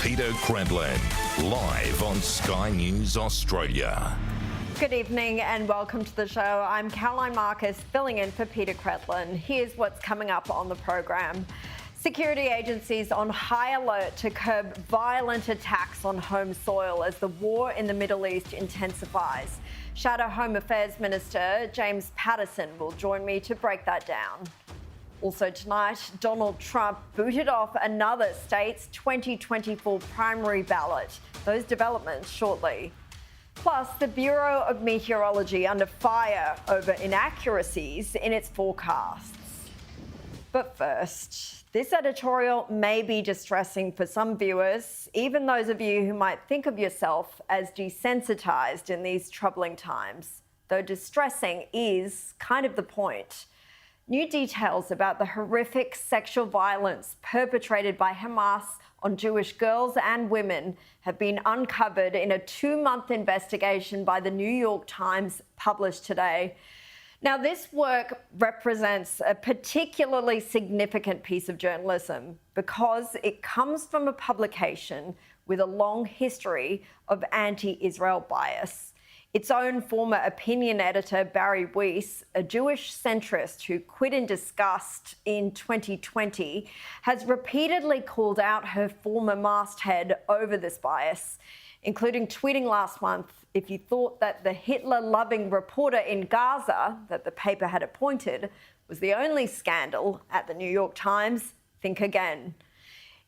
Peter Credlin, live on Sky News Australia. Good evening and welcome to the show. I'm Caroline Marcus, filling in for Peter Credlin. Here's what's coming up on the program. Security agencies on high alert to curb violent attacks on home soil as the war in the Middle East intensifies. Shadow Home Affairs Minister James Paterson will join me to break that down. Also tonight, Donald Trump booted off another state's 2024 primary ballot. Those developments shortly. Plus, the Bureau of Meteorology under fire over inaccuracies in its forecasts. But first, this editorial may be distressing for some viewers, even those of you who might think of yourself as desensitized in these troubling times. Though distressing is kind of the point. New details about the horrific sexual violence perpetrated by Hamas on Jewish girls and women have been uncovered in a 2-month investigation by the New York Times published today. Now, this work represents a particularly significant piece of journalism because it comes from a publication with a long history of anti-Israel bias. Its own former opinion editor, Barry Weiss, a Jewish centrist who quit in disgust in 2020, has repeatedly called out her former masthead over this bias, including tweeting last month, "If you thought that the Hitler-loving reporter in Gaza that the paper had appointed was the only scandal at the New York Times, think again."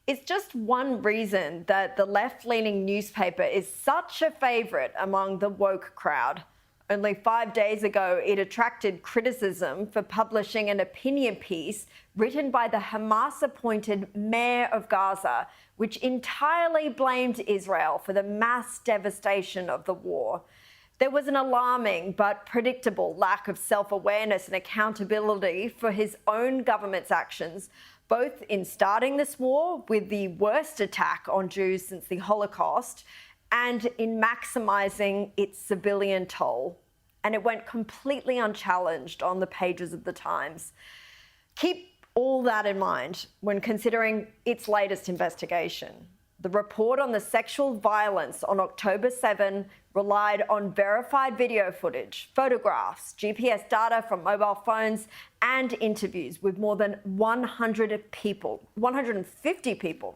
It's just one reason that the left-leaning newspaper is such a favourite among the woke crowd. Only 5 days ago, it attracted criticism for publishing an opinion piece written by the Hamas-appointed mayor of Gaza, which entirely blamed Israel for the mass devastation of the war. There was an alarming but predictable lack of self-awareness and accountability for his own government's actions, both in starting this war with the worst attack on Jews since the Holocaust and in maximising its civilian toll. And it went completely unchallenged on the pages of the Times. Keep all that in mind when considering its latest investigation. The report on the sexual violence on October 7 relied on verified video footage, photographs, GPS data from mobile phones, and interviews with more than 150 people,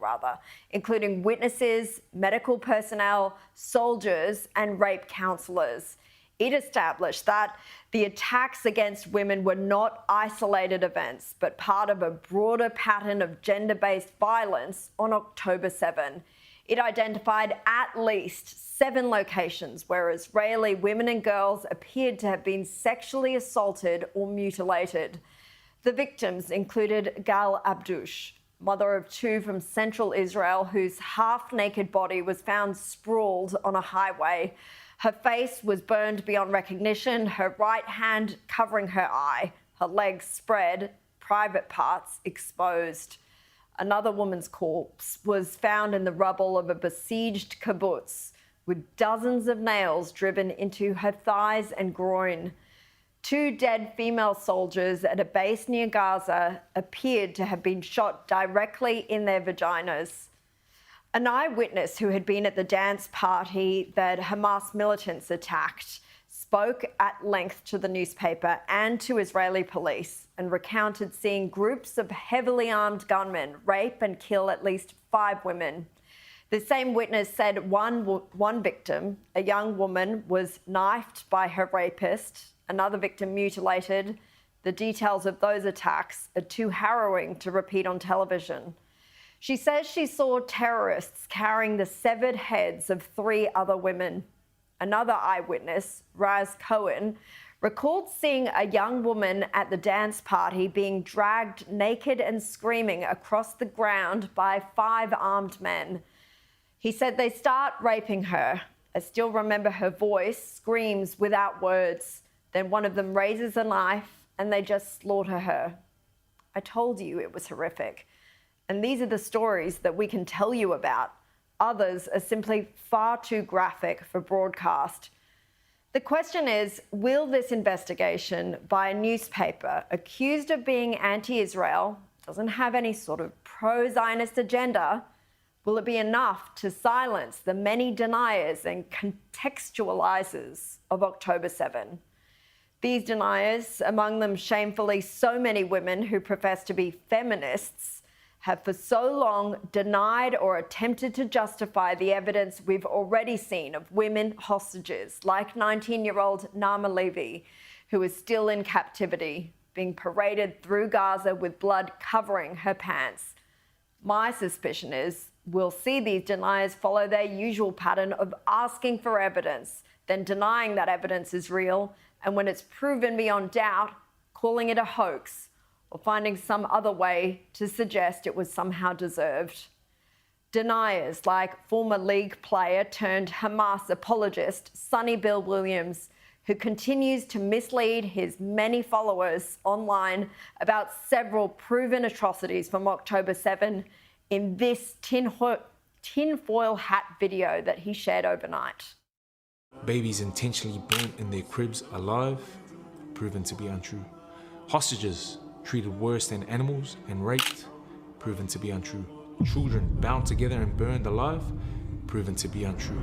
including witnesses, medical personnel, soldiers, and rape counsellors. It established that the attacks against women were not isolated events, but part of a broader pattern of gender-based violence on October 7. It identified at least 7 locations where Israeli women and girls appeared to have been sexually assaulted or mutilated. The victims included Gal Abdush, mother of 2 from central Israel, whose half-naked body was found sprawled on a highway. Her face was burned beyond recognition, her right hand covering her eye, her legs spread, private parts exposed. Another woman's corpse was found in the rubble of a besieged kibbutz, with dozens of nails driven into her thighs and groin. 2 dead female soldiers at a base near Gaza appeared to have been shot directly in their vaginas. An eyewitness who had been at the dance party that Hamas militants attacked spoke at length to the newspaper and to Israeli police and recounted seeing groups of heavily armed gunmen rape and kill at least 5 women. The same witness said one victim, a young woman, was knifed by her rapist, another victim mutilated. The details of those attacks are too harrowing to repeat on television. She says she saw terrorists carrying the severed heads of 3 other women. Another eyewitness, Raz Cohen, recalled seeing a young woman at the dance party being dragged naked and screaming across the ground by 5 armed men. He said they start raping her. I still remember her voice, screams without words. Then one of them raises a knife and they just slaughter her. I told you it was horrific. And these are the stories that we can tell you about. Others are simply far too graphic for broadcast. The question is, will this investigation by a newspaper accused of being anti-Israel, doesn't have any sort of pro-Zionist agenda, Will it be enough to silence the many deniers and contextualizers of October 7? These deniers, among them shamefully so many women who profess to be feminists, have for so long denied or attempted to justify the evidence we've already seen of women hostages, like 19-year-old Naama Levy, who is still in captivity, being paraded through Gaza with blood covering her pants. My suspicion is we'll see these deniers follow their usual pattern of asking for evidence, then denying that evidence is real, and when it's proven beyond doubt, calling it a hoax or finding some other way to suggest it was somehow deserved. Deniers like former league player turned Hamas apologist Sonny Bill Williams, who continues to mislead his many followers online about several proven atrocities from October 7 in this tinfoil hat video that he shared overnight. Babies intentionally burnt in their cribs alive, proven to be untrue. Hostages treated worse than animals and raped, proven to be untrue. Children bound together and burned alive, proven to be untrue.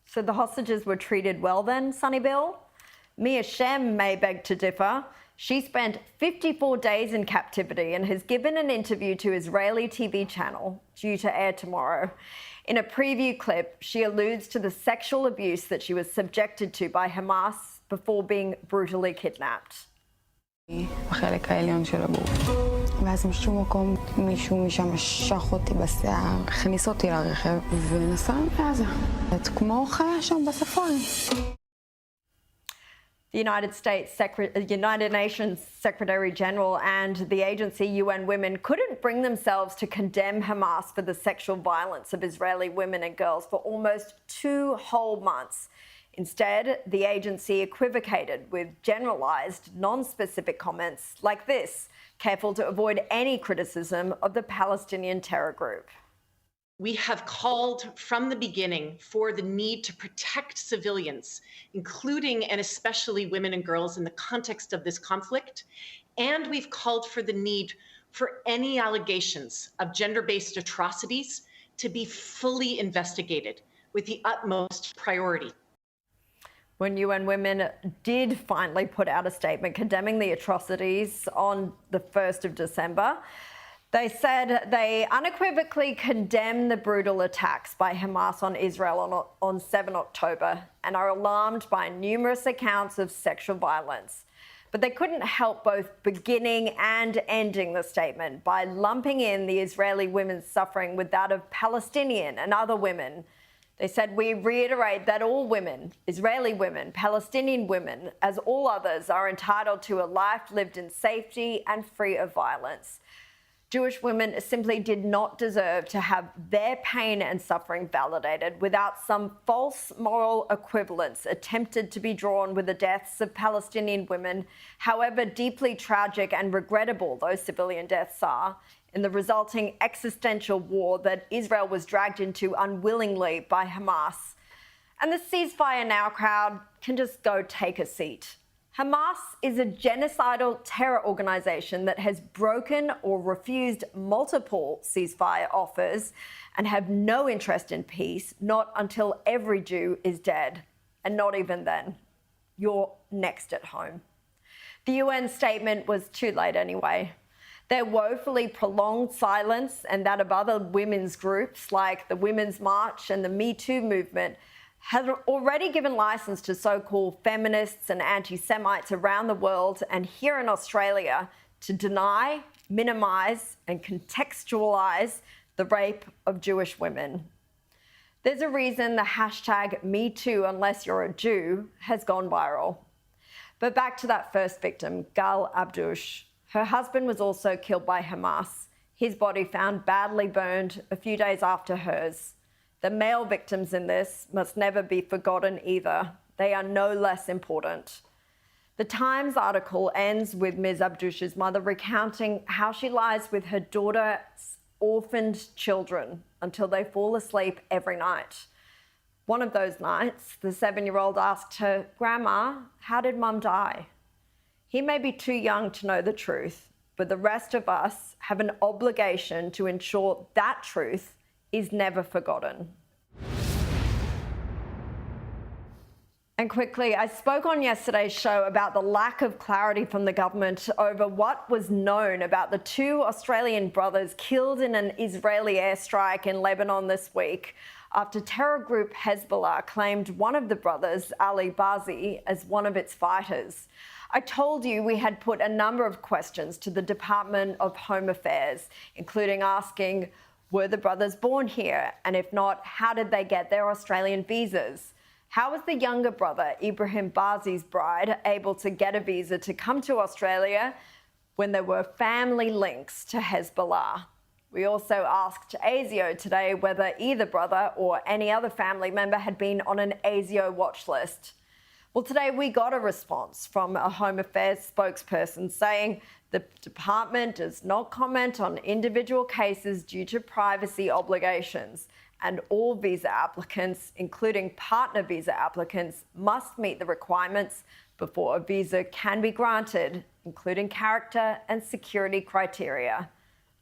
So the hostages were treated well then, Sonny Bill? Mia Shem may beg to differ. She spent 54 days in captivity and has given an interview to Israeli TV channel, due to air tomorrow. In a preview clip, she alludes to the sexual abuse that she was subjected to by Hamas before being brutally kidnapped. בחלק העליון של הגוף. ואז משום מקום מישהו משם משך אותי בשיער, הכניס אותי לרכב ונסע לעזה. זה כמו חיה שם בספארי. The United Nations Secretary General and the agency UN Women couldn't bring themselves to condemn Hamas for the sexual violence of Israeli women and girls for almost 2 whole months. Instead, the agency equivocated with generalized, non-specific comments like this, careful to avoid any criticism of the Palestinian terror group. We have called from the beginning for the need to protect civilians, including and especially women and girls in the context of this conflict. And we've called for the need for any allegations of gender-based atrocities to be fully investigated with the utmost priority. When UN Women did finally put out a statement condemning the atrocities on the 1st of December, they said they unequivocally condemn the brutal attacks by Hamas on Israel on 7 October and are alarmed by numerous accounts of sexual violence. But they couldn't help both beginning and ending the statement by lumping in the Israeli women's suffering with that of Palestinian and other women. They said, we reiterate that all women, Israeli women, Palestinian women, as all others, are entitled to a life lived in safety and free of violence. Jewish women simply did not deserve to have their pain and suffering validated without some false moral equivalence attempted to be drawn with the deaths of Palestinian women, however deeply tragic and regrettable those civilian deaths are, in the resulting existential war that Israel was dragged into unwillingly by Hamas. And the ceasefire now crowd can just go take a seat. Hamas is a genocidal terror organization that has broken or refused multiple ceasefire offers and have no interest in peace, not until every Jew is dead. And not even then. You're next at home. The UN statement was too late anyway. Their woefully prolonged silence and that of other women's groups like the Women's March and the Me Too movement has already given license to so-called feminists and anti-Semites around the world and here in Australia to deny, minimise and contextualise the rape of Jewish women. There's a reason the hashtag #MeToo unless you're a Jew has gone viral. But back to that first victim, Gal Abdush. Her husband was also killed by Hamas, his body found badly burned a few days after hers. The male victims in this must never be forgotten either. They are no less important. The Times article ends with Ms. Abdush's mother recounting how she lies with her daughter's orphaned children until they fall asleep every night. One of those nights, the 7-year-old asked her, "Grandma, how did Mum die?" He may be too young to know the truth, but the rest of us have an obligation to ensure that truth is never forgotten. And quickly, I spoke on yesterday's show about the lack of clarity from the government over what was known about the two Australian brothers killed in an Israeli airstrike in Lebanon this week after terror group Hezbollah claimed one of the brothers, Ali Bazi, as one of its fighters. I told you we had put a number of questions to the Department of Home Affairs, including asking, were the brothers born here? And if not, how did they get their Australian visas? How was the younger brother, Ibrahim Bazi's bride, able to get a visa to come to Australia when there were family links to Hezbollah? We also asked ASIO today whether either brother or any other family member had been on an ASIO watch list. Well, today we got a response from a Home Affairs spokesperson saying the department does not comment on individual cases due to privacy obligations, and all visa applicants, including partner visa applicants, must meet the requirements before a visa can be granted, including character and security criteria.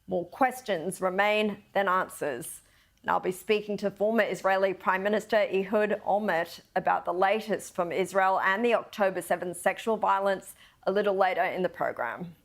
More questions remain than answers. And I'll be speaking to former Israeli Prime Minister Ehud Olmert about the latest from Israel and the October 7th sexual violence a little later in the program.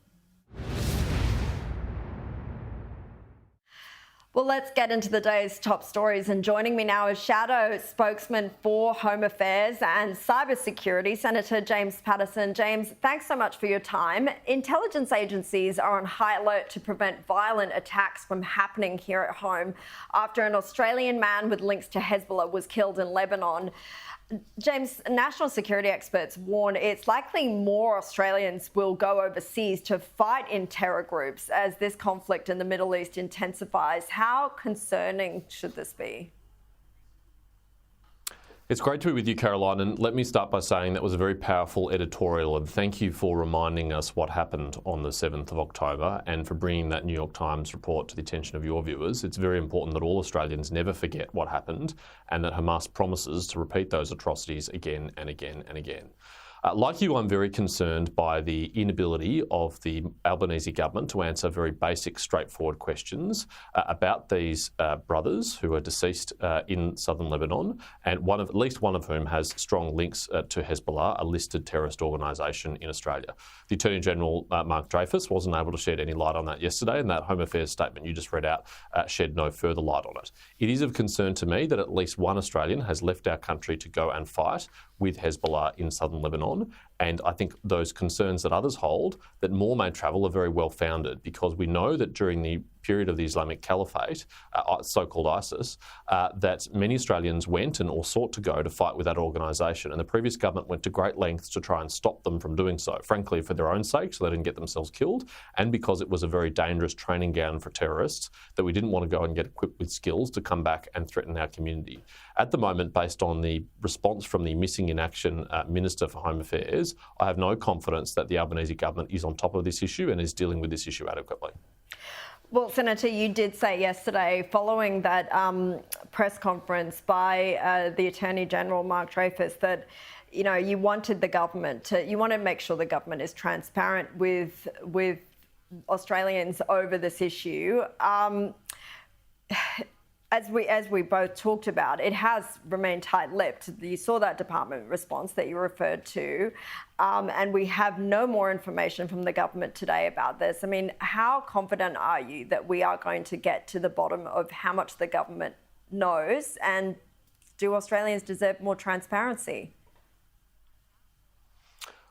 Well, let's get into the day's top stories. And joining me now is Shadow Spokesman for Home Affairs and Cybersecurity, Senator James Paterson. James, thanks so much for your time. Intelligence agencies are on high alert to prevent violent attacks from happening here at home after an Australian man with links to Hezbollah was killed in Lebanon. James, national security experts warn it's likely more Australians will go overseas to fight in terror groups as this conflict in the Middle East intensifies. How concerning should this be? It's great to be with you, Caroline, and let me start by saying that was a very powerful editorial, and thank you for reminding us what happened on the 7th of October and for bringing that New York Times report to the attention of your viewers. It's very important that all Australians never forget what happened and that Hamas promises to repeat those atrocities again and again and again. Like you, I'm very concerned by the inability of the Albanese government to answer very basic, straightforward questions about these brothers who are deceased in southern Lebanon, and at least one of whom has strong links to Hezbollah, a listed terrorist organisation in Australia. The Attorney General, Mark Dreyfus, wasn't able to shed any light on that yesterday, and that Home Affairs statement you just read out shed no further light on it. It is of concern to me that at least one Australian has left our country to go and fight with Hezbollah in southern Lebanon. And I think those concerns that others hold, that more may travel, are very well founded, because we know that during the period of the Islamic Caliphate, so-called ISIS, that many Australians went or sought to go to fight with that organisation. And the previous government went to great lengths to try and stop them from doing so, frankly, for their own sake, so they didn't get themselves killed, and because it was a very dangerous training ground for terrorists that we didn't want to go and get equipped with skills to come back and threaten our community. At the moment, based on the response from the Missing in Action Minister for Home Affairs, I have no confidence that the Albanese government is on top of this issue and is dealing with this issue adequately. Well, Senator, you did say yesterday, following that press conference by the Attorney General, Mark Dreyfus, that you wanted the government you want to make sure the government is transparent with Australians over this issue. As we both talked about, it has remained tight-lipped. You saw that department response that you referred to, and we have no more information from the government today about this. I mean, how confident are you that we are going to get to the bottom of how much the government knows, and do Australians deserve more transparency?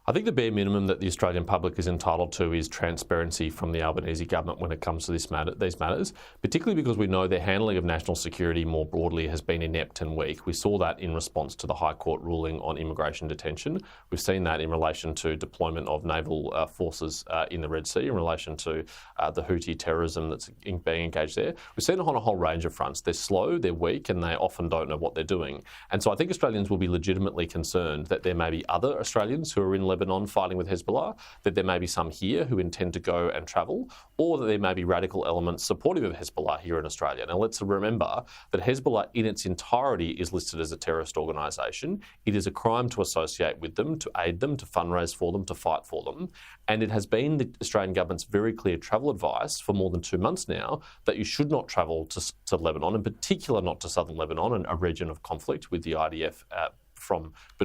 I think the bare minimum that the Australian public is entitled to is transparency from the Albanese government when it comes to these matters, particularly because we know their handling of national security more broadly has been inept and weak. We saw that in response to the High Court ruling on immigration detention. We've seen that in relation to deployment of naval forces in the Red Sea, in relation to the Houthi terrorism that's being engaged there. We've seen it on a whole range of fronts. They're slow, they're weak, and they often don't know what they're doing. And so I think Australians will be legitimately concerned that there may be other Australians who are in Lebanon fighting with Hezbollah, that there may be some here who intend to go and travel, or that there may be radical elements supportive of Hezbollah here in Australia. Now, let's remember that Hezbollah in its entirety is listed as a terrorist organisation. It is a crime to associate with them, to aid them, to fundraise for them, to fight for them. And it has been the Australian government's very clear travel advice for more than 2 months now that you should not travel to Lebanon, in particular not to southern Lebanon, and a region of conflict with the IDF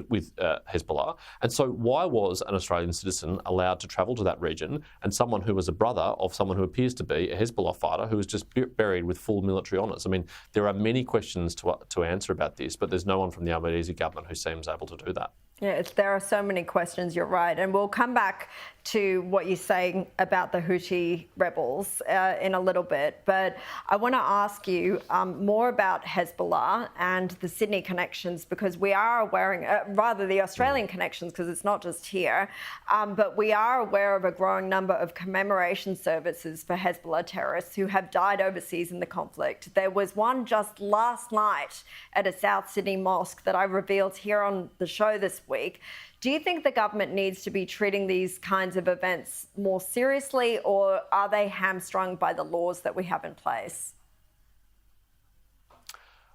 with Hezbollah. And so why was an Australian citizen allowed to travel to that region, and someone who was a brother of someone who appears to be a Hezbollah fighter who was just buried with full military honours? I mean, there are many questions to answer about this, but there's no one from the Albanese government who seems able to do that. Yeah, there are so many questions, you're right. And we'll come back to what you're saying about the Houthi rebels in a little bit. But I want to ask you more about Hezbollah and the Sydney connections, because we are aware, rather the Australian connections, because it's not just here, but we are aware of a growing number of commemoration services for Hezbollah terrorists who have died overseas in the conflict. There was one just last night at a South Sydney mosque that I revealed here on the show this week. Do you think the government needs to be treating these kinds of events more seriously, or are they hamstrung by the laws that we have in place?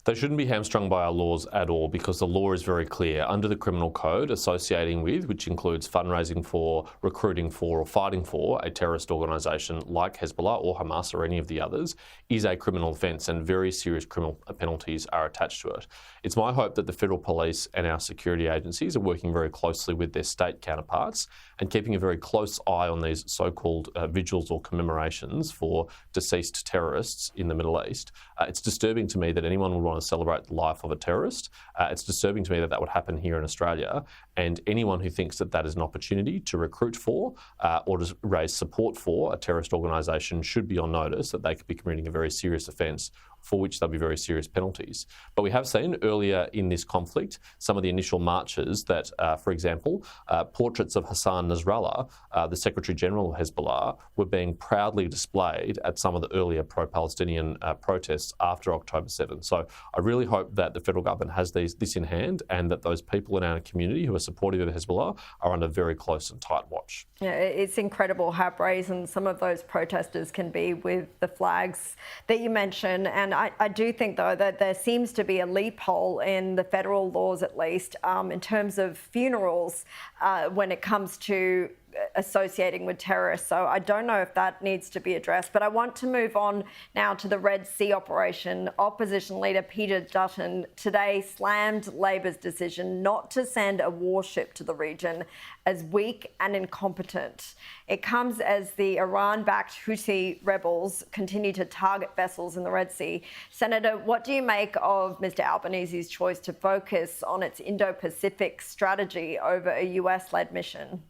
They shouldn't be hamstrung by our laws at all, because the law is very clear. Under the criminal code, associating with, which includes fundraising for, recruiting for, or fighting for a terrorist organisation like Hezbollah or Hamas or any of the others, is a criminal offence, and very serious criminal penalties are attached to it. It's my hope that the federal police and our security agencies are working very closely with their state counterparts and keeping a very close eye on these so-called vigils or commemorations for deceased terrorists in the Middle East. It's disturbing to me that anyone would want to celebrate the life of a terrorist. It's disturbing to me that that would happen here in Australia, and anyone who thinks that that is an opportunity to recruit for or to raise support for a terrorist organisation should be on notice that they could be committing a very serious offence for which there'll be very serious penalties. But we have seen earlier in this conflict some of the initial marches that, for example, portraits of Hassan Nasrallah, the Secretary General of Hezbollah, were being proudly displayed at some of the earlier pro-Palestinian protests after October 7. So I really hope that the federal government has this in hand, and that those people in our community who are supportive of Hezbollah are under very close and tight watch. Yeah, it's incredible how brazen some of those protesters can be with the flags that you mentioned. And I do think, though, that there seems to be a loophole in the federal laws, at least, in terms of funerals when it comes to associating with terrorists. So I don't know if that needs to be addressed. But I want to move on now to the Red Sea operation. Opposition leader Peter Dutton today slammed Labor's decision not to send a warship to the region as weak and incompetent. It comes as the Iran-backed Houthi rebels continue to target vessels in the Red Sea. Senator, what do you make of Mr. Albanese's choice to focus on its Indo-Pacific strategy over a US-led mission?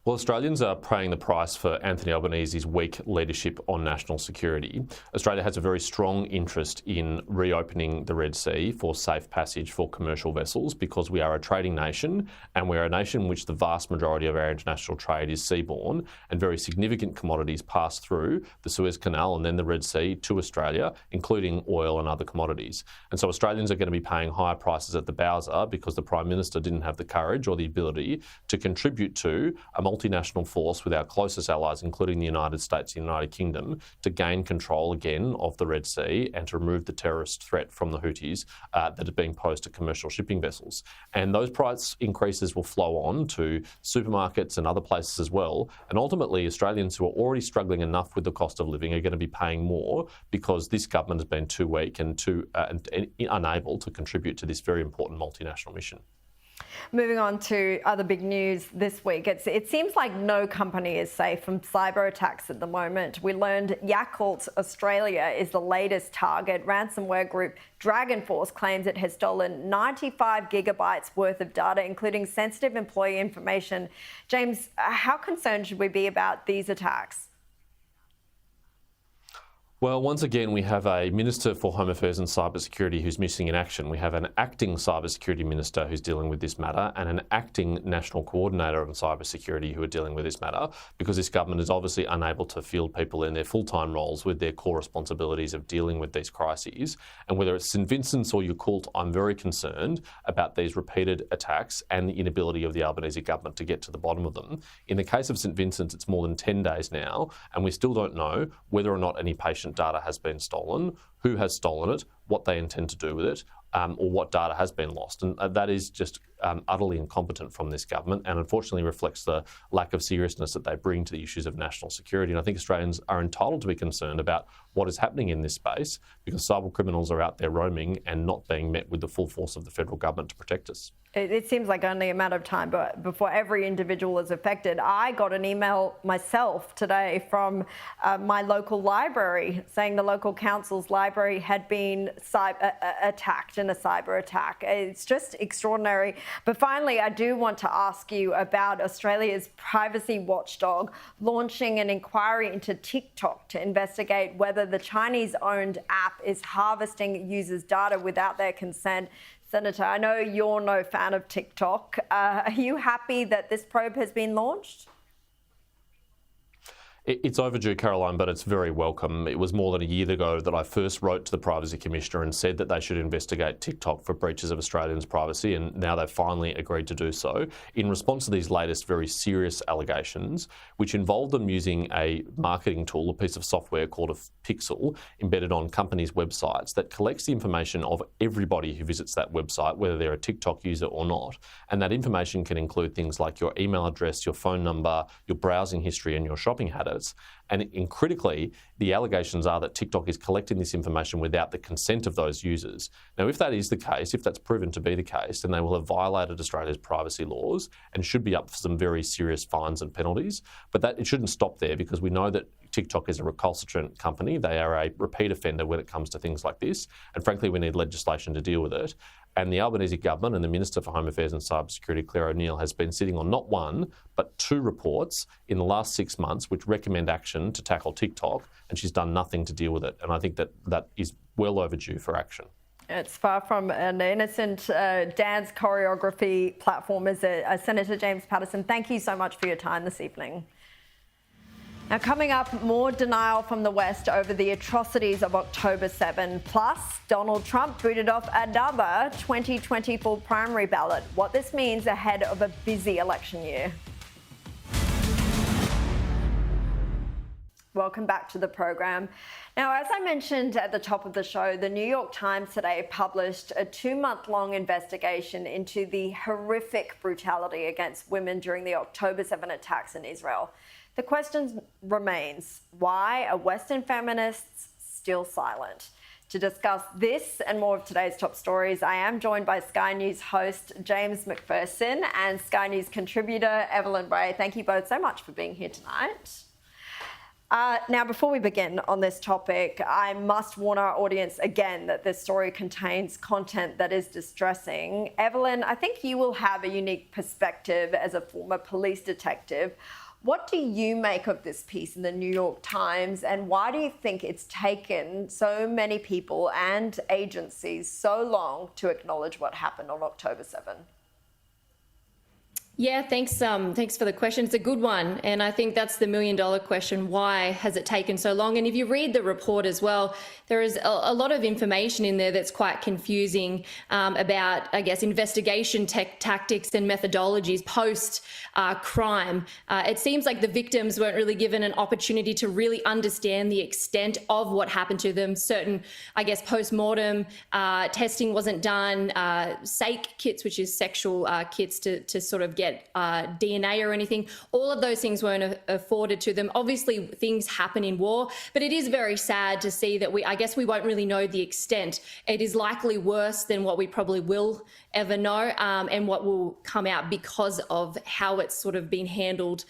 Well, Australians are paying the price for Anthony Albanese's weak leadership on national security. Australia has a very strong interest in reopening the Red Sea for safe passage for commercial vessels, because we are a trading nation, and we're a nation in which the vast majority of our international trade is seaborne, and very significant commodities pass through the Suez Canal and then the Red Sea to Australia, including oil and other commodities. And so Australians are going to be paying higher prices at the Bowser because the Prime Minister didn't have the courage or the ability to contribute to a multinational force with our closest allies, including the United States and the United Kingdom, to gain control again of the Red Sea and to remove the terrorist threat from the Houthis that are being posed to commercial shipping vessels. And those price increases will flow on to supermarkets and other places as well. And ultimately, Australians who are already struggling enough with the cost of living are going to be paying more because this government has been too weak and unable to contribute to this very important multinational mission. Moving on to other big news this week, it seems like no company is safe from cyber attacks at the moment. We learned Yakult Australia is the latest target. Ransomware group Dragon Force claims it has stolen 95 gigabytes worth of data, including sensitive employee information. James, how concerned should we be about these attacks? Well, once again, we have a Minister for Home Affairs and Cybersecurity who's missing in action. We have an acting Cybersecurity Minister who's dealing with this matter and an acting National Coordinator on Cybersecurity who are dealing with this matter, because this government is obviously unable to field people in their full-time roles with their core responsibilities of dealing with these crises. And whether it's St Vincent's or Yakult, I'm very concerned about these repeated attacks and the inability of the Albanese government to get to the bottom of them. In the case of St Vincent's, it's more than 10 days now, and we still don't know whether or not any patient data has been stolen, who has stolen it, what they intend to do with it, or what data has been lost. And that is just utterly incompetent from this government, and unfortunately reflects the lack of seriousness that they bring to the issues of national security. And I think Australians are entitled to be concerned about what is happening in this space, because cyber criminals are out there roaming and not being met with the full force of the federal government to protect us. It seems like only a matter of time before every individual is affected. I got an email myself today from my local library saying the local council's library had been attacked in a cyber attack. It's just extraordinary. But finally, I do want to ask you about Australia's privacy watchdog launching an inquiry into TikTok to investigate whether the Chinese-owned app is harvesting users' data without their consent. Senator, I know you're no fan of TikTok. Are you happy that this probe has been launched? It's overdue, Caroline, but it's very welcome. It was more than a year ago that I first wrote to the Privacy Commissioner and said that they should investigate TikTok for breaches of Australians' privacy, and now they've finally agreed to do so in response to these latest very serious allegations, which involve them using a marketing tool, a piece of software called a pixel, embedded on companies' websites that collects the information of everybody who visits that website, whether they're a TikTok user or not. And that information can include things like your email address, your phone number, your browsing history, and your shopping habits. And critically, the allegations are that TikTok is collecting this information without the consent of those users. Now, if that is the case, if that's proven to be the case, then they will have violated Australia's privacy laws and should be up for some very serious fines and penalties. But it shouldn't stop there, because we know that TikTok is a recalcitrant company. They are a repeat offender when it comes to things like this. And frankly, we need legislation to deal with it. And the Albanese government and the Minister for Home Affairs and Cybersecurity, Claire O'Neill, has been sitting on not one, but 2 reports in the last 6 months which recommend action to tackle TikTok, and she's done nothing to deal with it. And I think that is well overdue for action. It's far from an innocent dance choreography platform, is it? Senator James Paterson, thank you so much for your time this evening. Now, coming up, more denial from the West over the atrocities of October 7. Plus, Donald Trump booted off another 2024 primary ballot. What this means ahead of a busy election year. Welcome back to the program. Now, as I mentioned at the top of the show, the New York Times today published a 2-month-long investigation into the horrific brutality against women during the October 7 attacks in Israel. The question remains, why are Western feminists still silent? To discuss this and more of today's top stories, I am joined by Sky News host James McPherson and Sky News contributor Evelyn Bray. Thank you both so much for being here tonight. Now, before we begin on this topic, I must warn our audience again that this story contains content that is distressing. Evelyn, I think you will have a unique perspective as a former police detective. What do you make of this piece in the New York Times, and why do you think it's taken so many people and agencies so long to acknowledge what happened on October 7? Yeah, thanks for the question. It's a good one. And I think that's the million-dollar question. Why has it taken so long? And if you read the report as well, there is a lot of information in there that's quite confusing about, I guess, investigation tactics and methodologies post-crime. It seems like the victims weren't really given an opportunity to really understand the extent of what happened to them. Certain, I guess, post-mortem testing wasn't done. SAKE kits, which is sexual kits to sort of get DNA or anything. All of those things weren't afforded to them. Obviously, things happen in war, but it is very sad to see that I guess we won't really know the extent. It is likely worse than what we probably will ever know, and what will come out because of how it's sort of been handled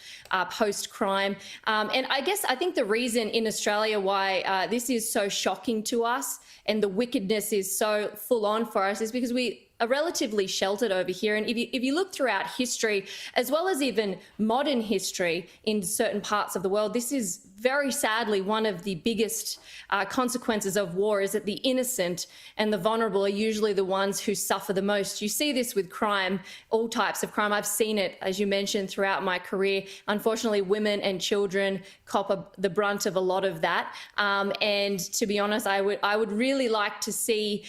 post-crime. And I think the reason in Australia why this is so shocking to us and the wickedness is so full on for us is because we are relatively sheltered over here. And if you look throughout history, as well as even modern history in certain parts of the world, this is very sadly, one of the biggest consequences of war is that the innocent and the vulnerable are usually the ones who suffer the most. You see this with crime, all types of crime. I've seen it, as you mentioned, throughout my career. Unfortunately, women and children cop the brunt of a lot of that. And to be honest, I would really like to see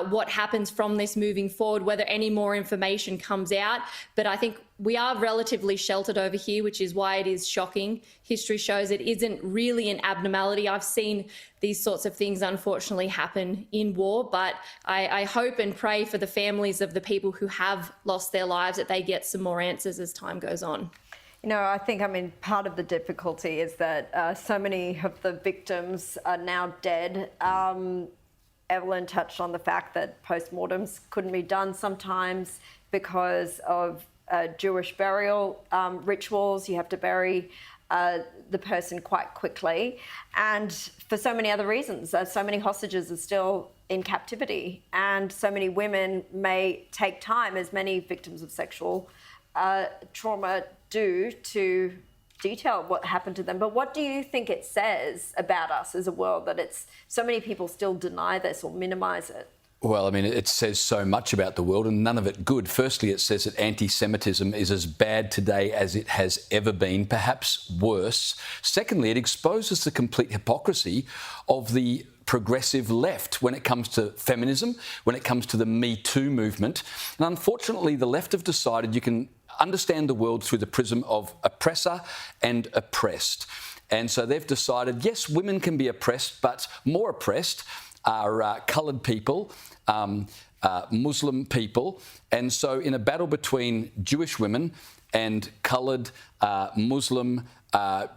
what happens from this moving forward, whether any more information comes out. But I think we are relatively sheltered over here, which is why it is shocking. History shows it isn't really an abnormality. I've seen these sorts of things unfortunately happen in war, but I hope and pray for the families of the people who have lost their lives that they get some more answers as time goes on. You know, I think, part of the difficulty is that so many of the victims are now dead. Evelyn touched on the fact that postmortems couldn't be done sometimes because of Jewish burial rituals. You have to bury the person quite quickly. And for so many other reasons, so many hostages are still in captivity, and so many women may take time, as many victims of sexual trauma do, to detail what happened to them. But what do you think it says about us as a world that it's so many people still deny this or minimise it? Well, it says so much about the world and none of it good. Firstly, it says that anti-Semitism is as bad today as it has ever been, perhaps worse. Secondly, it exposes the complete hypocrisy of the progressive left when it comes to feminism, when it comes to the Me Too movement. And unfortunately, the left have decided you can understand the world through the prism of oppressor and oppressed. And so they've decided, yes, women can be oppressed, but more oppressed are coloured people, Muslim people. And so in a battle between Jewish women and coloured Muslim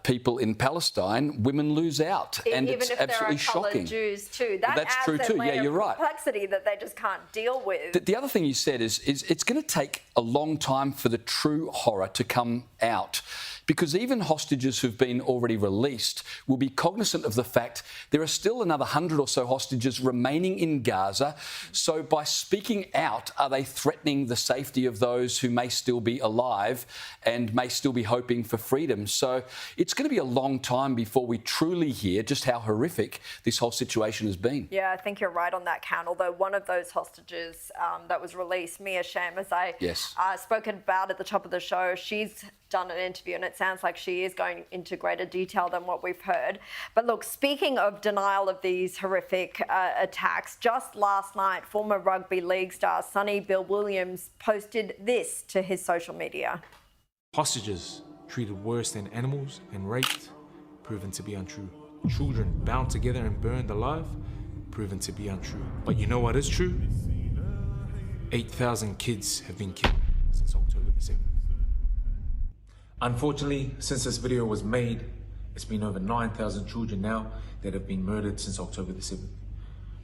people in Palestine, women lose out, and even it's if absolutely there are coloured shocking. Jews too. That's true too. Yeah, you're right. Complexity that they just can't deal with. The other thing you said is it's going to take a long time for the true horror to come out, because even hostages who've been already released will be cognizant of the fact there are still another 100 or so hostages remaining in Gaza. So by speaking out, are they threatening the safety of those who may still be alive and may still be hoping for freedom? So it's going to be a long time before we truly hear just how horrific this whole situation has been. Yeah, I think you're right on that count. Although one of those hostages that was released, Mia Shem, as I spoken about at the top of the show, she's done an interview and it sounds like she is going into greater detail than what we've heard. But look, speaking of denial of these horrific attacks, just last night, former rugby league star Sonny Bill Williams posted this to his social media. Hostages treated worse than animals and raped, proven to be untrue. Children bound together and burned alive, proven to be untrue. But you know what is true? 8,000 kids have been killed since October the 7th. Unfortunately, since this video was made, it's been over 9,000 children now that have been murdered since October the 7th.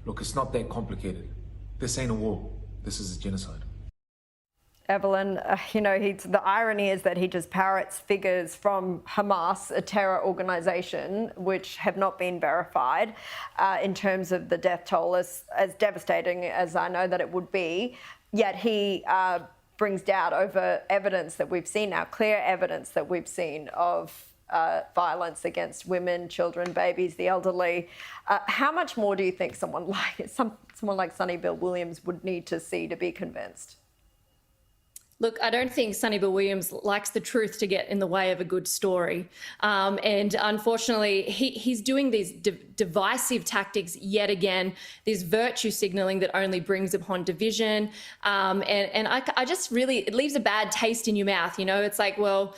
Look, it's not that complicated. This ain't a war. This is a genocide. Evelyn, the irony is that he just parrots figures from Hamas, a terror organisation, which have not been verified in terms of the death toll, as devastating as I know that it would be. Yet he brings doubt over evidence that we've seen now, clear evidence that we've seen of violence against women, children, babies, the elderly. How much more do you think someone like Sonny Bill Williams would need to see to be convinced? Look, I don't think Sonny Bill Williams likes the truth to get in the way of a good story. And unfortunately, he's doing these divisive tactics yet again, this virtue signalling that only brings upon division. And I just really, it leaves a bad taste in your mouth. It's like, well,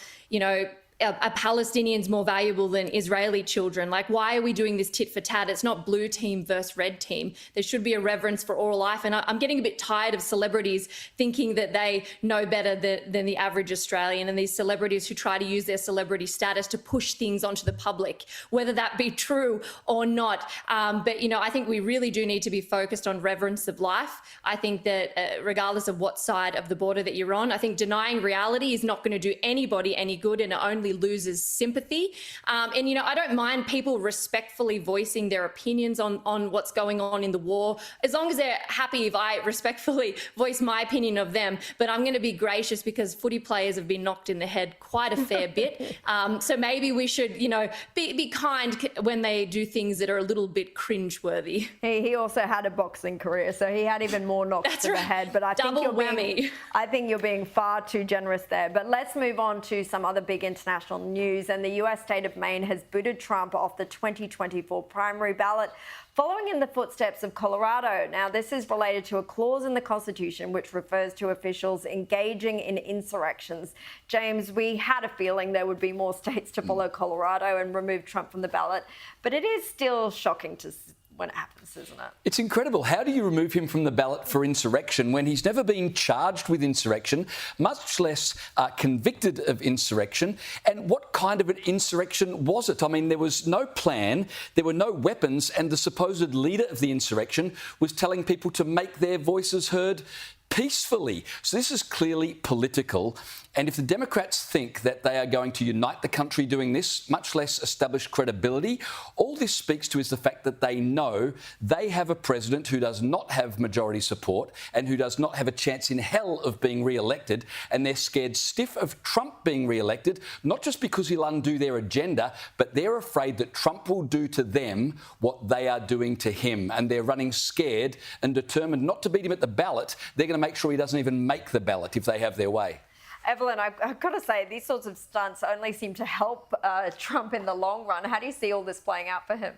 are Palestinians more valuable than Israeli children? Like, why are we doing this tit for tat? It's not blue team versus red team. There should be a reverence for all life. And I'm getting a bit tired of celebrities thinking that they know better than the average Australian, and these celebrities who try to use their celebrity status to push things onto the public, whether that be true or not. But, I think we really do need to be focused on reverence of life. I think that regardless of what side of the border that you're on, I think denying reality is not going to do anybody any good, and it only only loses sympathy. And, you know, I don't mind people respectfully voicing their opinions on what's going on in the war, as long as they're happy if I respectfully voice my opinion of them. But I'm going to be gracious because footy players have been knocked in the head quite a fair bit. So maybe we should, you know, be kind when they do things that are a little bit cringeworthy. He also had a boxing career, so he had even more knocks to the head. But I think you're being far too generous there. But let's move on to some other big international news. And the US state of Maine has booted Trump off the 2024 primary ballot, following in the footsteps of Colorado. Now, this is related to a clause in the Constitution which refers to officials engaging in insurrections. James, we had a feeling there would be more states to follow Colorado and remove Trump from the ballot, but it is still shocking to when it happens, isn't it? It's incredible. How do you remove him from the ballot for insurrection when he's never been charged with insurrection, much less convicted of insurrection? And what kind of an insurrection was it? I mean, there was no plan, there were no weapons, and the supposed leader of the insurrection was telling people to make their voices heard peacefully. So this is clearly political. And if the Democrats think that they are going to unite the country doing this, much less establish credibility, all this speaks to is the fact that they know they have a president who does not have majority support and who does not have a chance in hell of being re-elected. And they're scared stiff of Trump being re-elected, not just because he'll undo their agenda, but they're afraid that Trump will do to them what they are doing to him. And they're running scared and determined not to beat him at the ballot. They're going to make sure he doesn't even make the ballot if they have their way. Evelyn, I've got to say, these sorts of stunts only seem to help Trump in the long run. How do you see all this playing out for him?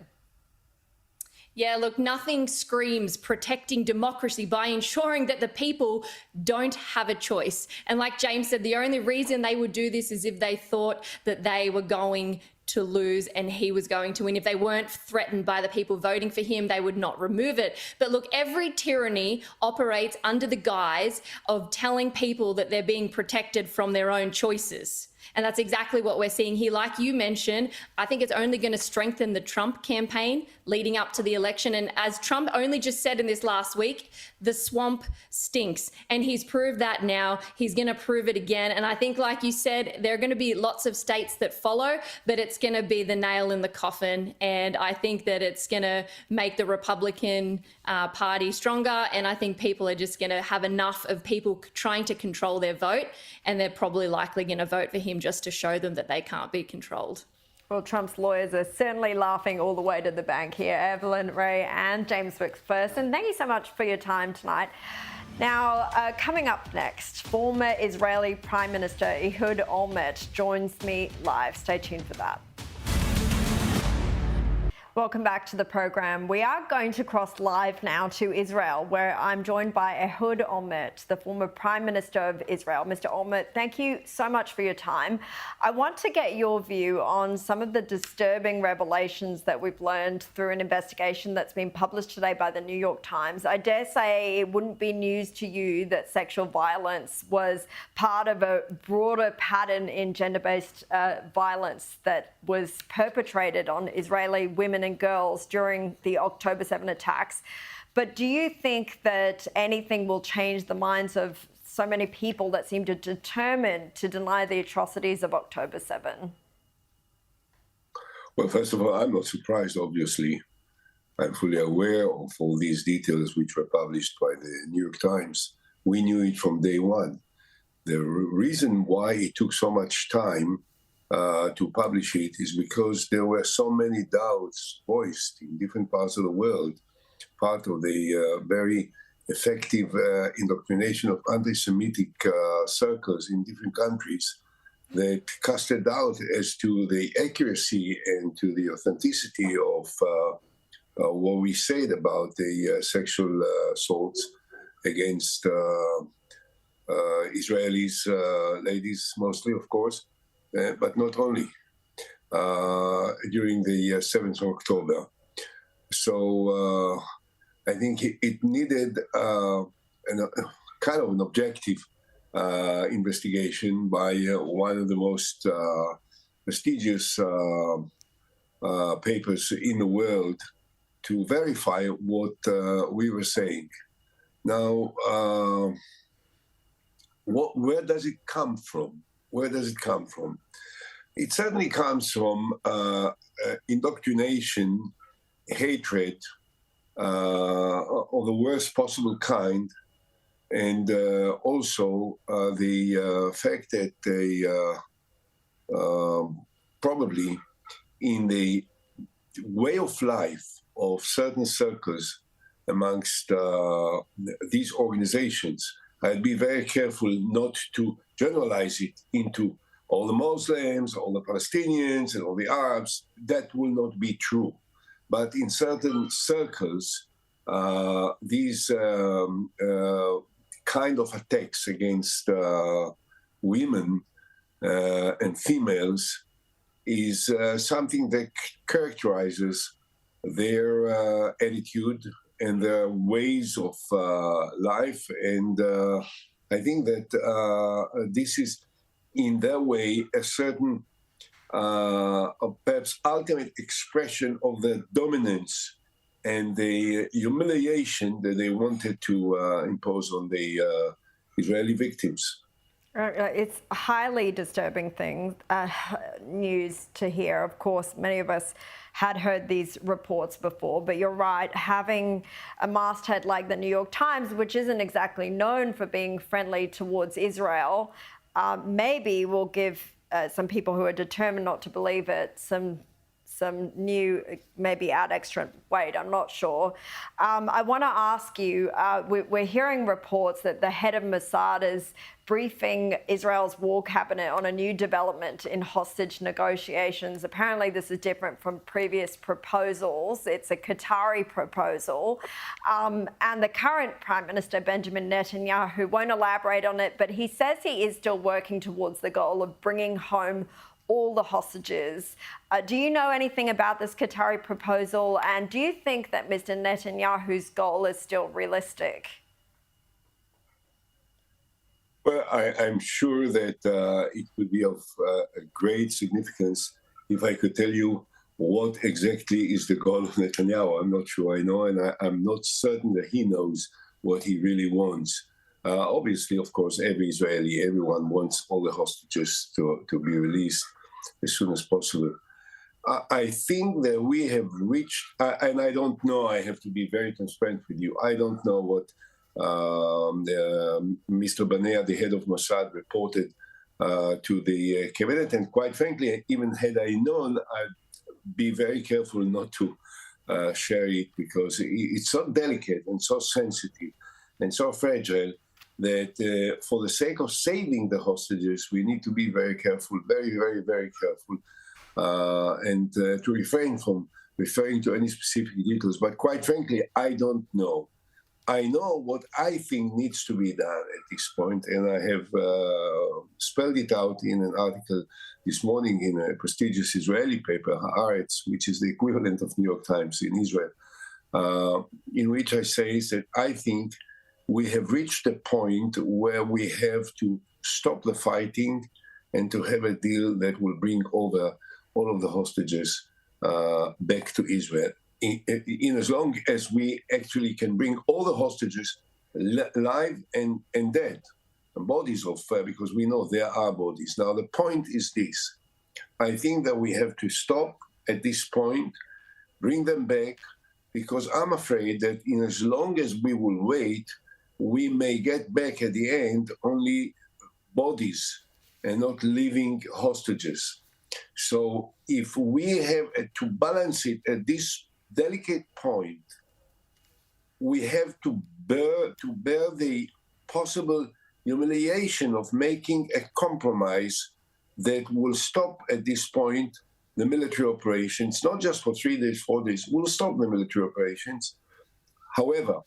Yeah, look, nothing screams protecting democracy by ensuring that the people don't have a choice. And like James said, the only reason they would do this is if they thought that they were going to lose and he was going to win. If they weren't threatened by the people voting for him, they would not remove it. But look, every tyranny operates under the guise of telling people that they're being protected from their own choices. And that's exactly what we're seeing here. Like you mentioned, I think it's only going to strengthen the Trump campaign leading up to the election. And as Trump only just said in this last week, the swamp stinks. And he's proved that now. He's going to prove it again. And I think, like you said, there are going to be lots of states that follow, but it's going to be the nail in the coffin. And I think that it's going to make the Republican Party stronger. And I think people are just going to have enough of people trying to control their vote. And they're probably likely going to vote for him just to show them that they can't be controlled. Well, Trump's lawyers are certainly laughing all the way to the bank here. Evelyn, Ray and James Wicks first. And thank you so much for your time tonight. Now, coming up next, former Israeli Prime Minister Ehud Olmert joins me live. Stay tuned for that. Welcome back to the program. We are going to cross live now to Israel, where I'm joined by Ehud Olmert, the former Prime Minister of Israel. Mr. Olmert, thank you so much for your time. I want to get your view on some of the disturbing revelations that we've learned through an investigation that's been published today by the New York Times. I dare say it wouldn't be news to you that sexual violence was part of a broader pattern in gender-based violence that was perpetrated on Israeli women and girls during the October 7 attacks. But do you think that anything will change the minds of so many people that seem determined to deny the atrocities of October 7? Well, first of all, I'm not surprised, obviously. I'm fully aware of all these details which were published by the New York Times. We knew it from day one. The reason why it took so much time to publish it is because there were so many doubts voiced in different parts of the world, part of the very effective indoctrination of anti-Semitic circles in different countries that casted doubt as to the accuracy and to the authenticity of what we said about the sexual assaults against Israelis, ladies mostly, of course. But not only, during the 7th of October. So I think it needed kind of an objective investigation by one of the most prestigious papers in the world to verify what we were saying. Now, where does it come from? Where does it come from? It certainly comes from indoctrination, hatred of the worst possible kind, and also the fact that they probably in the way of life of certain circles amongst these organizations, I'd be very careful not to generalize it into all the Muslims, all the Palestinians, and all the Arabs. That will not be true. But in certain circles, these kind of attacks against women and females is something that characterizes their attitude and their ways of life. And I think that this is, in their way, a certain perhaps ultimate expression of the dominance and the humiliation that they wanted to impose on the Israeli victims. It's highly disturbing news to hear. Of course, many of us had heard these reports before, but you're right, having a masthead like the New York Times, which isn't exactly known for being friendly towards Israel, maybe will give some people who are determined not to believe it some new, maybe add extra weight, I'm not sure. I want to ask you, we're hearing reports that the head of Mossad is briefing Israel's war cabinet on a new development in hostage negotiations. Apparently this is different from previous proposals. It's a Qatari proposal. And the current Prime Minister, Benjamin Netanyahu, won't elaborate on it, but he says he is still working towards the goal of bringing home all the hostages. Do you know anything about this Qatari proposal? And do you think that Mr. Netanyahu's goal is still realistic? Well, I'm sure that it would be of great significance if I could tell you what exactly is the goal of Netanyahu. I'm not sure I know, and I'm not certain that he knows what he really wants. Obviously, of course, everyone wants all the hostages to be released as soon as possible. I think that we have reached, and I don't know, I have to be very transparent with you, I don't know what Mr. Banea, the head of Mossad, reported to the cabinet, and quite frankly, even had I known, I'd be very careful not to share it, because it's so delicate and so sensitive and so fragile that for the sake of saving the hostages, we need to be very careful, very, very, very careful, and to refrain from referring to any specific details. But quite frankly, I don't know. I know what I think needs to be done at this point, and I have spelled it out in an article this morning in a prestigious Israeli paper, Haaretz, which is the equivalent of New York Times in Israel, in which I say that I think we have reached a point where we have to stop the fighting and to have a deal that will bring over all of the hostages back to Israel. In as long as we actually can bring all the hostages live and dead, and bodies of, because we know there are bodies. Now, the point is this. I think that we have to stop at this point, bring them back, because I'm afraid that in as long as we will wait, we may get back at the end only bodies and not living hostages. So if we have to balance it at this delicate point, we have to bear the possible humiliation of making a compromise that will stop at this point the military operations, not just for 3 days, 4 days, will stop the military operations. However,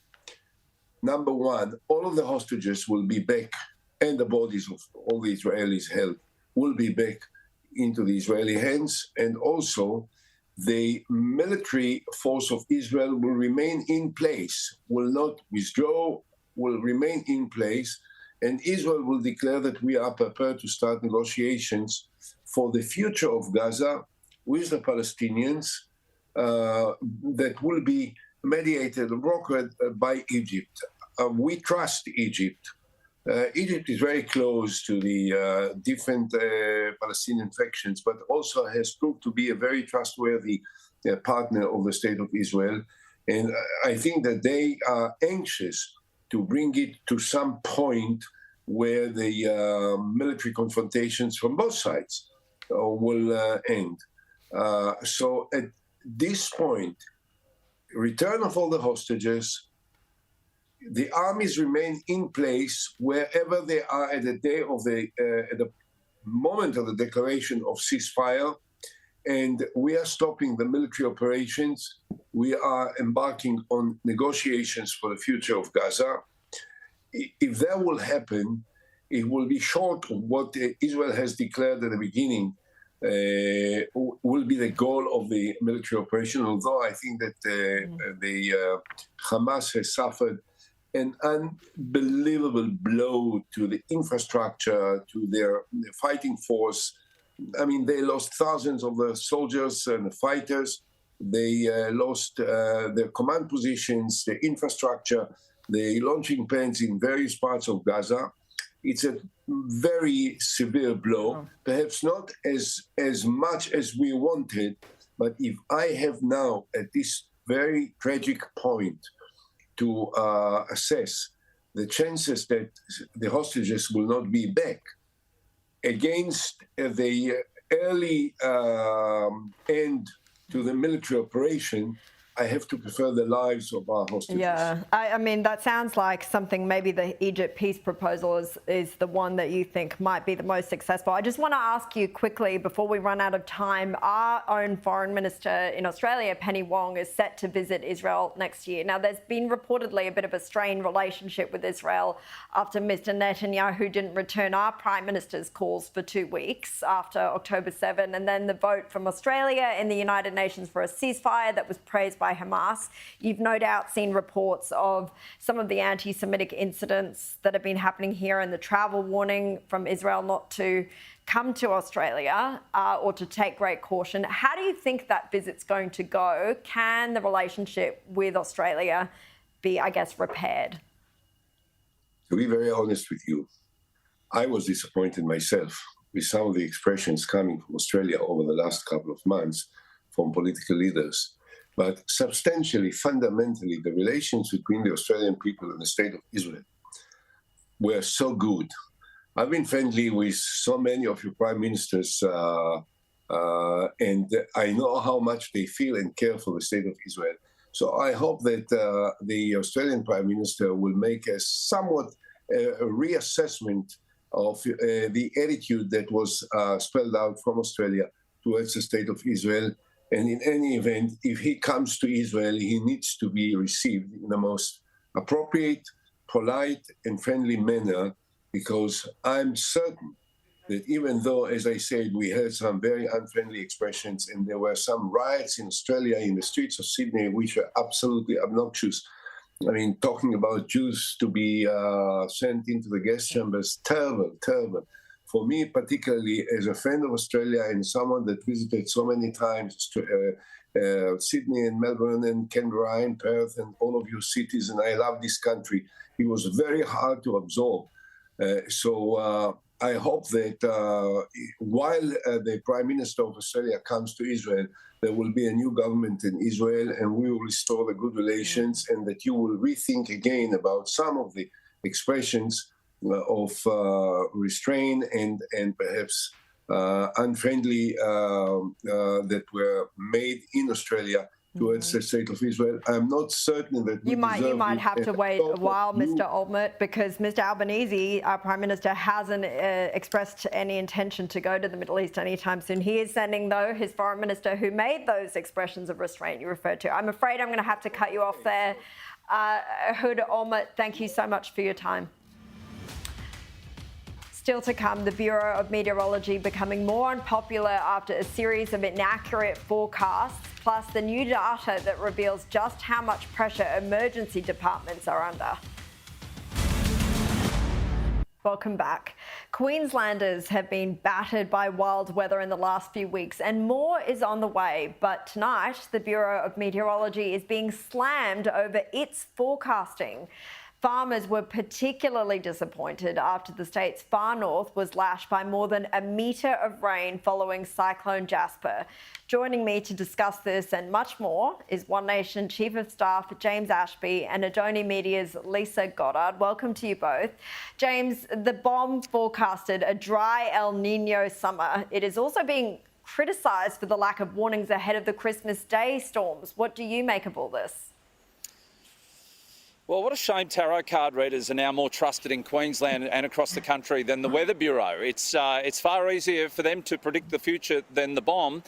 number one, all of the hostages will be back, and the bodies of all the Israelis held will be back into the Israeli hands, and also the military force of Israel will remain in place, will not withdraw, will remain in place, and Israel will declare that we are prepared to start negotiations for the future of Gaza with the Palestinians that will be mediated, brokered by Egypt. We trust Egypt Egypt is very close to the different Palestinian factions, but also has proved to be a very trustworthy partner of the State of Israel. And I think that they are anxious to bring it to some point where the military confrontations from both sides will end. So at this point, return of all the hostages, the armies remain in place wherever they are at the day of at the moment of the declaration of ceasefire, and we are stopping the military operations. We are embarking on negotiations for the future of Gaza. If that will happen, it will be short of what Israel has declared at the beginning will be the goal of the military operation, although I think that the Hamas has suffered an unbelievable blow to the infrastructure, to their fighting force. I mean, they lost thousands of the soldiers and the fighters. They lost their command positions, their infrastructure, the launching pads in various parts of Gaza. It's a very severe blow, perhaps not as much as we wanted, but if I have now at this very tragic point to assess the chances that the hostages will not be back against the early end to the military operation, I have to prefer the lives of our hostages. Yeah, I mean, that sounds like something, maybe the Egypt peace proposal is the one that you think might be the most successful. I just want to ask you quickly, before we run out of time, our own foreign minister in Australia, Penny Wong, is set to visit Israel next year. Now, there's been reportedly a bit of a strained relationship with Israel after Mr. Netanyahu didn't return our Prime Minister's calls for 2 weeks after October 7, and then the vote from Australia in the United Nations for a ceasefire that was praised by Hamas. You've no doubt seen reports of some of the anti-Semitic incidents that have been happening here and the travel warning from Israel not to come to Australia or to take great caution. How do you think that visit's going to go? Can the relationship with Australia be, I guess, repaired? To be very honest with you, I was disappointed myself with some of the expressions coming from Australia over the last couple of months from political leaders. But substantially, fundamentally, the relations between the Australian people and the State of Israel were so good. I've been friendly with so many of your prime ministers, and I know how much they feel and care for the State of Israel. So I hope that the Australian Prime Minister will make a somewhat reassessment of the attitude that was spelled out from Australia towards the State of Israel. And in any event, if he comes to Israel, he needs to be received in the most appropriate, polite, and friendly manner, because I'm certain that even though, as I said, we heard some very unfriendly expressions and there were some riots in Australia in the streets of Sydney, which are absolutely obnoxious. I mean, talking about Jews to be sent into the gas chambers, terrible, terrible. For me, particularly as a friend of Australia and someone that visited so many times Sydney and Melbourne and Canberra and Perth and all of your cities, and I love this country, it was very hard to absorb. So I hope that while the Prime Minister of Australia comes to Israel, there will be a new government in Israel and we will restore the good relations, and that you will rethink again about some of the expressions of restraint and perhaps unfriendly that were made in Australia towards the State of Israel. I'm not certain that you might have to wait a while, Mr. Olmert, because Mr. Albanese, our Prime Minister, hasn't expressed any intention to go to the Middle East anytime soon. He is sending, though, his Foreign Minister who made those expressions of restraint you referred to. I'm afraid I'm going to have to cut you off there. Ehud Olmert, thank you so much for your time. Still to come, the Bureau of Meteorology becoming more unpopular after a series of inaccurate forecasts, plus the new data that reveals just how much pressure emergency departments are under. Welcome back. Queenslanders have been battered by wild weather in the last few weeks, and more is on the way. But tonight, the Bureau of Meteorology is being slammed over its forecasting. Farmers were particularly disappointed after the state's far north was lashed by more than a metre of rain following Cyclone Jasper. Joining me to discuss this and much more is One Nation Chief of Staff James Ashby and Adoni Media's Lisa Goddard. Welcome to you both. James, the bomb forecasted a dry El Nino summer. It is also being criticised for the lack of warnings ahead of the Christmas Day storms. What do you make of all this? Well, what a shame tarot card readers are now more trusted in Queensland and across the country than the Weather Bureau. It's far easier for them to predict the future than the bomb.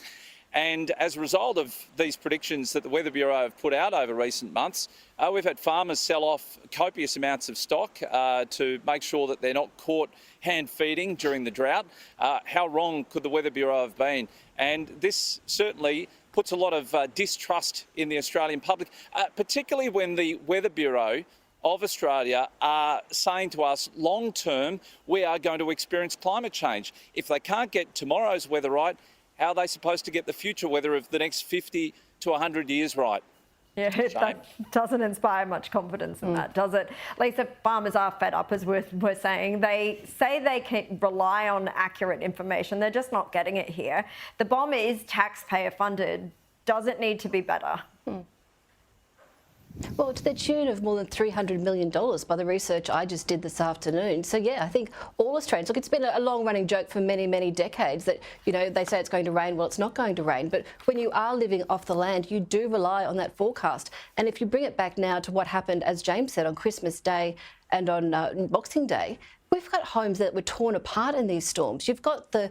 And as a result of these predictions that the Weather Bureau have put out over recent months, we've had farmers sell off copious amounts of stock to make sure that they're not caught hand feeding during the drought. How wrong could the Weather Bureau have been? And this certainly puts a lot of distrust in the Australian public, particularly when the Weather Bureau of Australia are saying to us, long term, we are going to experience climate change. If they can't get tomorrow's weather right, how are they supposed to get the future weather of the next 50 to 100 years right? Yeah, that doesn't inspire much confidence in that, does it? Lisa, farmers are fed up, as we're saying. They say they can rely on accurate information. They're just not getting it here. The bomb is taxpayer funded. Does it need to be better? Well, to the tune of more than $300 million by the research I just did this afternoon. So, yeah, I think all Australians, look, it's been a long-running joke for many, many decades that, you know, they say it's going to rain. Well, it's not going to rain. But when you are living off the land, you do rely on that forecast. And if you bring it back now to what happened, as James said, on Christmas Day and on Boxing Day, we've got homes that were torn apart in these storms. You've got the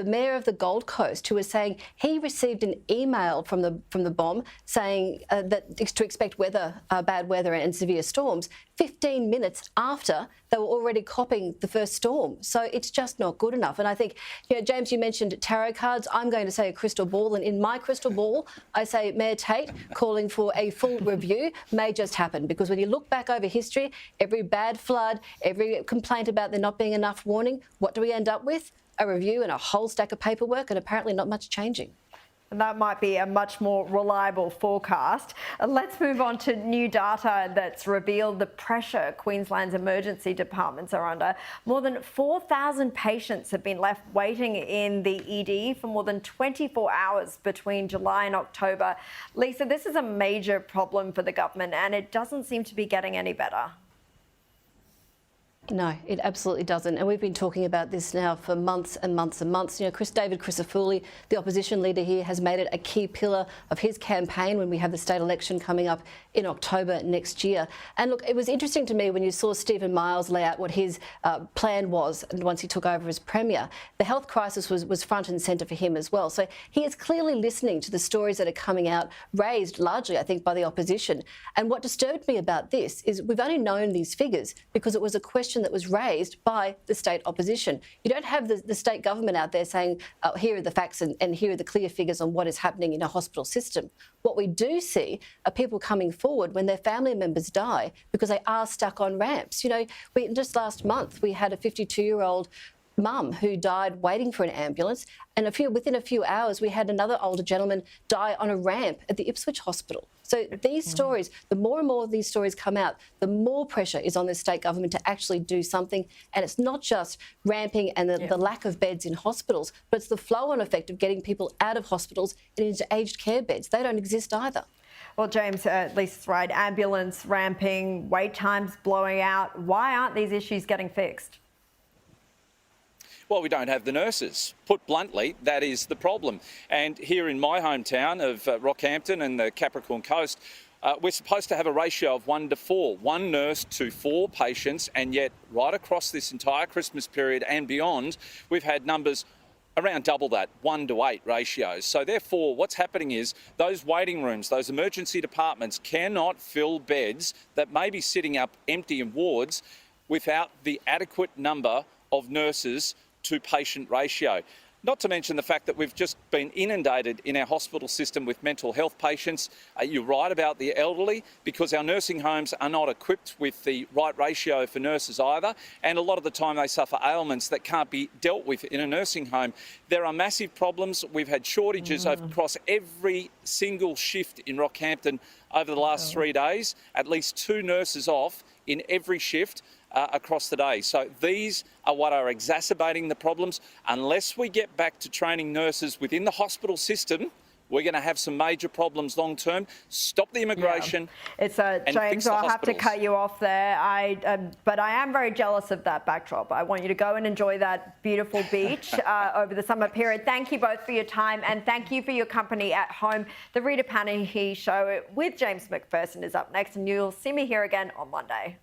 mayor of the Gold Coast who was saying he received an email from the bomb saying that to expect bad weather and severe storms 15 minutes after they were already copying the first storm. So it's just not good enough. And I think, you know, James, you mentioned tarot cards. I'm going to say a crystal ball. And in my crystal ball, I say Mayor Tate calling for a full review may just happen. Because when you look back over history, every bad flood, every complaint about there not being enough warning, what do we end up with? A review and a whole stack of paperwork and apparently not much changing. And that might be a much more reliable forecast. Let's move on to new data that's revealed the pressure Queensland's emergency departments are under. More than 4,000 patients have been left waiting in the ED for more than 24 hours between July and October. Lisa, this is a major problem for the government and it doesn't seem to be getting any better. No, it absolutely doesn't. And we've been talking about this now for months and months and months. You know, David Crisafulli, the opposition leader here, has made it a key pillar of his campaign when we have the state election coming up in October next year. And look, it was interesting to me when you saw Stephen Miles lay out what his plan was once he took over as Premier. The health crisis was front and centre for him as well. So he is clearly listening to the stories that are coming out, raised largely, I think, by the opposition. And what disturbed me about this is we've only known these figures because it was a question that was raised by the state opposition. You don't have the state government out there saying, here are the facts and here are the clear figures on what is happening in our hospital system. What we do see are people coming forward when their family members die because they are stuck on ramps. You know, just last month we had a 52-year-old mum who died waiting for an ambulance, and within a few hours we had another older gentleman die on a ramp at the Ipswich Hospital. So these stories, the more and more of these stories come out, the more pressure is on the state government to actually do something. And it's not just ramping and the lack of beds in hospitals, but it's the flow-on effect of getting people out of hospitals and into aged care beds. They don't exist either. Well, James, Lisa's right. Ambulance ramping, wait times blowing out. Why aren't these issues getting fixed? Well, we don't have the nurses. Put bluntly, that is the problem. And here in my hometown of Rockhampton and the Capricorn Coast, we're supposed to have a ratio of 1 to 4, 1 nurse to 4 patients, and yet right across this entire Christmas period and beyond, we've had numbers around double that, 1 to 8 ratios. So therefore, what's happening is those waiting rooms, those emergency departments cannot fill beds that may be sitting up empty in wards without the adequate number of nurses to patient ratio. Not to mention the fact that we've just been inundated in our hospital system with mental health patients. You're right about the elderly, because our nursing homes are not equipped with the right ratio for nurses either, and a lot of the time they suffer ailments that can't be dealt with in a nursing home. There are massive problems. We've had shortages across every single shift in Rockhampton over the last 3 days, at least 2 nurses off in every shift across the day. So these are what are exacerbating the problems. Unless we get back to training nurses within the hospital system, we're going to have some major problems long term. Stop the immigration. Yeah. It's James, I'll have to cut you off there. But I am very jealous of that backdrop. I want you to go and enjoy that beautiful beach over the summer period. Thank you both for your time, and thank you for your company at home. The Rita Panahi Show with James McPherson is up next, and you'll see me here again on Monday.